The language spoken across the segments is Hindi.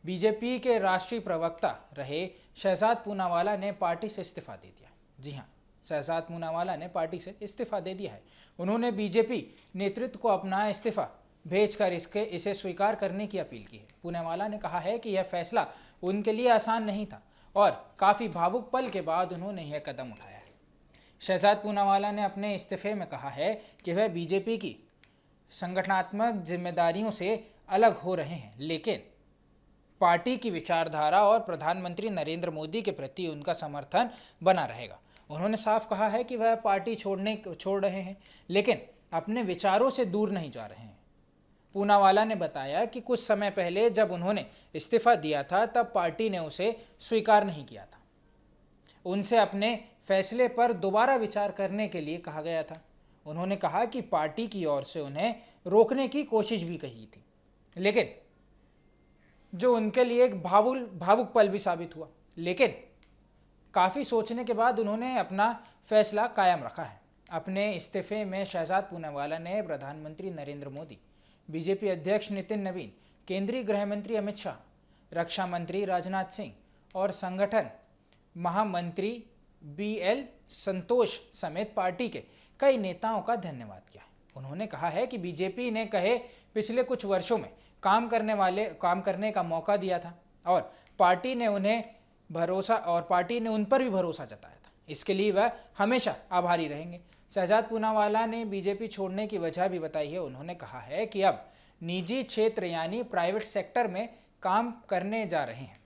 बीजेपी के राष्ट्रीय प्रवक्ता रहे शहजाद पूनावाला ने पार्टी से इस्तीफा दे दिया। जी हां, शहजाद पूनावाला ने पार्टी से इस्तीफा दे दिया है। उन्होंने बीजेपी नेतृत्व को अपना इस्तीफा भेजकर इसे स्वीकार करने की अपील की है। पूनावाला ने कहा है कि यह फैसला उनके लिए आसान नहीं था और काफ़ी भावुक पल के बाद उन्होंने यह कदम उठाया है। शहजाद पूनावाला ने अपने इस्तीफे में कहा है कि वह बीजेपी की संगठनात्मक जिम्मेदारियों से अलग हो रहे हैं, लेकिन पार्टी की विचारधारा और प्रधानमंत्री नरेंद्र मोदी के प्रति उनका समर्थन बना रहेगा। उन्होंने साफ कहा है कि वह पार्टी छोड़ रहे हैं, लेकिन अपने विचारों से दूर नहीं जा रहे हैं। पूनावाला ने बताया कि कुछ समय पहले जब उन्होंने इस्तीफा दिया था तब पार्टी ने उसे स्वीकार नहीं किया था। उनसे अपने फैसले पर दोबारा विचार करने के लिए कहा गया था। उन्होंने कहा कि पार्टी की ओर से उन्हें रोकने की कोशिश भी की थी, लेकिन जो उनके लिए एक भावुक पल भी साबित हुआ। लेकिन काफ़ी सोचने के बाद उन्होंने अपना फैसला कायम रखा है। अपने इस्तीफे में शहजाद पूनावाला ने प्रधानमंत्री नरेंद्र मोदी, बीजेपी अध्यक्ष नितिन नवीन, केंद्रीय गृह मंत्री अमित शाह, रक्षा मंत्री राजनाथ सिंह और संगठन महामंत्री BL संतोष समेत पार्टी के कई नेताओं का धन्यवाद किया है। उन्होंने कहा है कि बीजेपी ने पिछले कुछ वर्षों में काम करने का मौका दिया था और पार्टी ने उन पर भी भरोसा जताया था। इसके लिए वह हमेशा आभारी रहेंगे। शहजाद पूनावाला ने बीजेपी छोड़ने की वजह भी बताई है। उन्होंने कहा है कि अब निजी क्षेत्र यानी प्राइवेट सेक्टर में काम करने जा रहे हैं।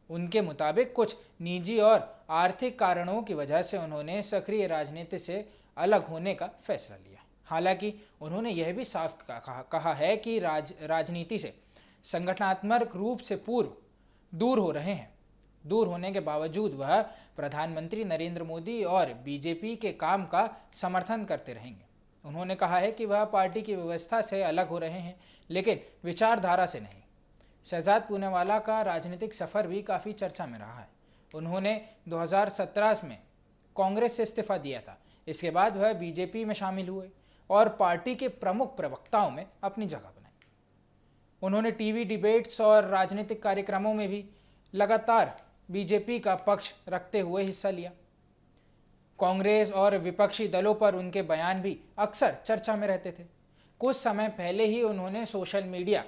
उनके मुताबिक कुछ निजी और आर्थिक कारणों की वजह से उन्होंने सक्रिय राजनीति से अलग होने का फैसला लिया। हालांकि उन्होंने यह भी साफ कहा है कि राजनीति से संगठनात्मक रूप से दूर हो रहे हैं। दूर होने के बावजूद वह प्रधानमंत्री नरेंद्र मोदी और बीजेपी के काम का समर्थन करते रहेंगे। उन्होंने कहा है कि वह पार्टी की व्यवस्था से अलग हो रहे हैं, लेकिन विचारधारा से नहीं। शहजाद पूनावाला का राजनीतिक सफ़र भी काफ़ी चर्चा में रहा है। उन्होंने 2017 में कांग्रेस से इस्तीफा दिया था। इसके बाद वह बीजेपी में शामिल हुए और पार्टी के प्रमुख प्रवक्ताओं में अपनी जगह बनाई। उन्होंने टीवी डिबेट्स और राजनीतिक कार्यक्रमों में भी लगातार बीजेपी का पक्ष रखते हुए हिस्सा लिया। कांग्रेस और विपक्षी दलों पर उनके बयान भी अक्सर चर्चा में रहते थे। कुछ समय पहले ही उन्होंने सोशल मीडिया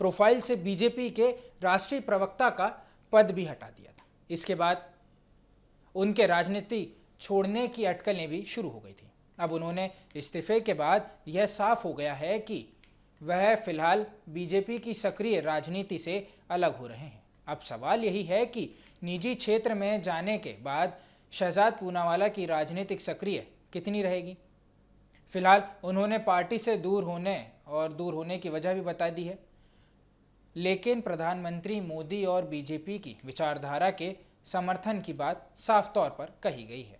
प्रोफाइल से बीजेपी के राष्ट्रीय प्रवक्ता का पद भी हटा दिया था। इसके बाद उनके राजनीति छोड़ने की अटकलें भी शुरू हो गई थी। अब उन्होंने इस्तीफे के बाद यह साफ हो गया है कि वह फिलहाल बीजेपी की सक्रिय राजनीति से अलग हो रहे हैं। अब सवाल यही है कि निजी क्षेत्र में जाने के बाद शहजाद पूनावाला की राजनीतिक सक्रिय कितनी रहेगी। फिलहाल उन्होंने पार्टी से दूर होने की वजह भी बता दी है, लेकिन प्रधानमंत्री मोदी और बीजेपी की विचारधारा के समर्थन की बात साफ तौर पर कही गई है।